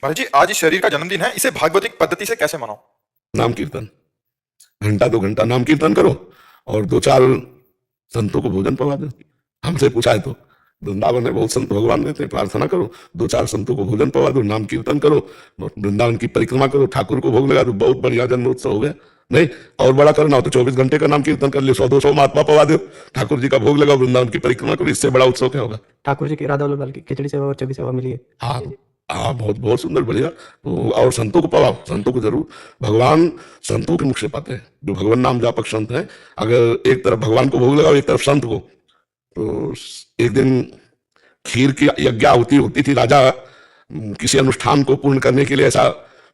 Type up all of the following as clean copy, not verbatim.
महाराज जी, आज इस शरीर का जन्मदिन है, इसे भागवतिक पद्धति से कैसे मनाओ? नाम कीर्तन, घंटा 2 घंटा नाम कीर्तन करो और 2-4 संतों को भोजन पवा दो। हमसे पूछा है तो वृंदावन में बहुत संत भगवान रहते हैं, प्रार्थना करो, 2-4 संतों को भोजन पवा दो, नाम कीर्तन करो, वृंदावन की परिक्रमा करो, ठाकुर को भोग लगा दो, बहुत बढ़िया जन्मोत्सव हो गया। नहीं और बड़ा करना हो तो 24 घंटे का नाम कीर्तन कर लियो, 100-200 महात्मा पवा दो, ठाकुर जी का भोग लगाओ, वृंदावन की परिक्रमा करो, इससे बड़ा उत्सव क्या होगा? ठाकुर जी की राधा वल्लभ की खिचड़ी सेवा और चबी सेवा मिली है। हाँ हाँ, बहुत बहुत सुंदर, बढ़िया। तो और संतों को पवाओ, संतों को जरूर, भगवान संतों के मुख से पाते हैं, जो भगवान नाम जापक संत हैं। अगर एक तरफ भगवान को भोग लगाओ, एक तरफ संत को, तो एक दिन खीर की यज्ञ आहुति होती थी, राजा किसी अनुष्ठान को पूर्ण करने के लिए ऐसा,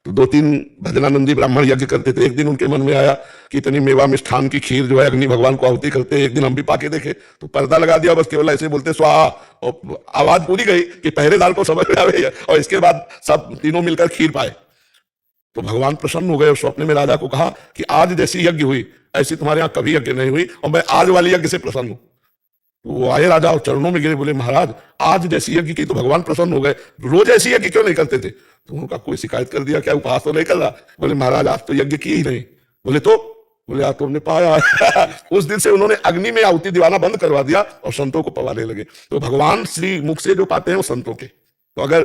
तो 2-3 भजनानंदी ब्राह्मण यज्ञ करते थे। एक दिन उनके मन में आया कि इतनी मेवा मिष्ठान की खीर जो है अग्नि भगवान को आहुति करते, एक दिन हम भी पाके देखे, तो पर्दा लगा दिया, बस केवल ऐसे बोलते स्वाहा, और आवाज पूरी गई कि पहरेदार को समझ में आवे, और इसके बाद सब तीनों मिलकर खीर पाए। तो भगवान प्रसन्न हो गए और स्वप्न में राजा को कहा कि आज जैसी यज्ञ हुई ऐसी तुम्हारे यहाँ कभी यज्ञ नहीं हुई, और मैं आज वाली यज्ञ से प्रसन्न हूं। वो आए राजा और चरणों में गिरे, बोले महाराज आज जैसी यज्ञ की तो भगवान प्रसन्न हो गए, रोज ऐसी यज्ञ क्यों नहीं करते थे? तो उनका कोई शिकायत कर दिया, क्या उपवास तो नहीं कर रहा? बोले महाराज आज तो यज्ञ की ही नहीं। बोले तो? बोले आज तुमने पाया। उस दिन से उन्होंने अग्नि में आहुति दिवाना बंद करवा दिया और संतों को पवाने लगे। तो भगवान श्री मुख से जो पाते हैं वो संतों के, तो अगर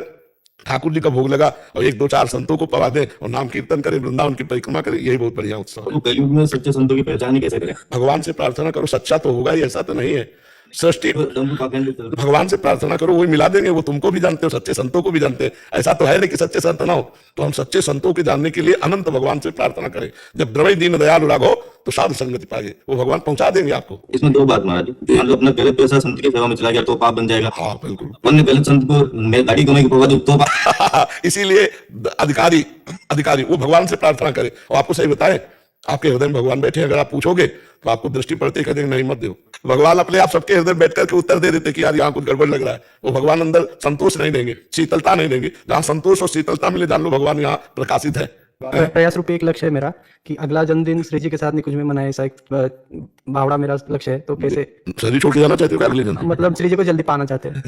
ठाकुर जी का भोग लगा और 1-2-4 संतों को पवा दे और नाम कीर्तन करे, वृंदावन की परिक्रमा करे, यही बहुत बढ़िया उत्सव है। कलयुग में सच्चे संतों की पहचान कैसे करें? भगवान से प्रार्थना करो, सच्चा तो होगा ही, ऐसा तो नहीं है। सृष्टि भगवान से प्रार्थना करो, वही मिला देंगे, वो तुमको भी जानते हो, सच्चे संतों को भी जानते हैं। ऐसा तो है नहीं कि सच्चे संत ना हो, तो हम सच्चे संतों के जानने के लिए अनंत भगवान से प्रार्थना करें। जब द्रवई दीन दयालु राघो तो साधु संगति पाए, वो भगवान पहुंचा देंगे आपको। इसमें 2 बात महाराज, मान लो अपना गलत पैसा संत की सेवा में चला गया तो पाप बन जाएगा। हाँ बिल्कुल। अन्य गलत संत को गाड़ी कमाई को दो तो पाप। इसीलिए अधिकारी वो भगवान से प्रार्थना करे। और आपको सही बताए, आपके हृदय में भगवान बैठे, अगर आप पूछोगे तो आपको दृष्टि पड़ती है, नहीं मत दो। भगवान अपने आप सबके हृदय में बैठ करके उत्तर दे देते कि यार यहाँ कुछ गड़बड़ लग रहा है। वो भगवान अंदर संतोष नहीं देंगे, शीतलता नहीं देंगे। जहाँ संतोष और शीतलता मिले, जान लो भगवान यहाँ प्रकाशित है। प्रयास रूपी एक लक्ष्य है मेरा कि अगला जन्मदिन श्री जी के साथ निकुंज में मनाए, ऐसा एक भावड़ा मेरा लक्ष्य है। तो कैसे शरीर छोड़ के जाना चाहते हो अगले दिन? मतलब श्री जी को जल्दी पाना चाहते हैं।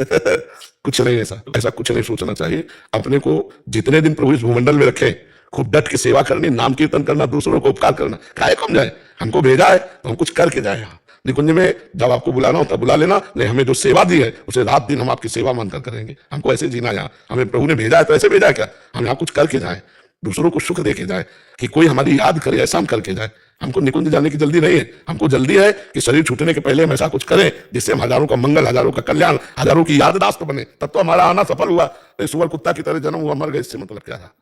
कुछ नहीं, ऐसा कुछ नहीं सोचना चाहिए। अपने को जितने दिन प्रभु इस भूमंडल में रखे, खूब डट के सेवा करनी, नाम कीर्तन करना, दूसरों को उपकार करना। काहे कम जाए, हमको भेजा है तो हम कुछ करके जाए। यहाँ निकुंज में जब आपको बुलाना हो तब बुला लेना, नहीं हमें जो सेवा दी है उसे रात दिन हम आपकी सेवा मानकर करेंगे। हमको ऐसे जीना, यहाँ हमें प्रभु ने भेजा है तो ऐसे भेजा है क्या? हम यहाँ कुछ करके जाए, दूसरों को सुख देके जाए, कि कोई हमारी याद करे, ऐसा हम करके जाए। हमको निकुंज जाने की जल्दी नहीं है, हमको जल्दी है कि शरीर छूटने के पहले हम ऐसा कुछ करें जिससे हम हजारों का मंगल, हजारों का कल्याण, हजारों की याददाश्त बने, तब तो हमारा आना सफल हुआ। सुअर कुत्ता की तरह जन्म हुआ, मर गए, इससे मतलब क्या था?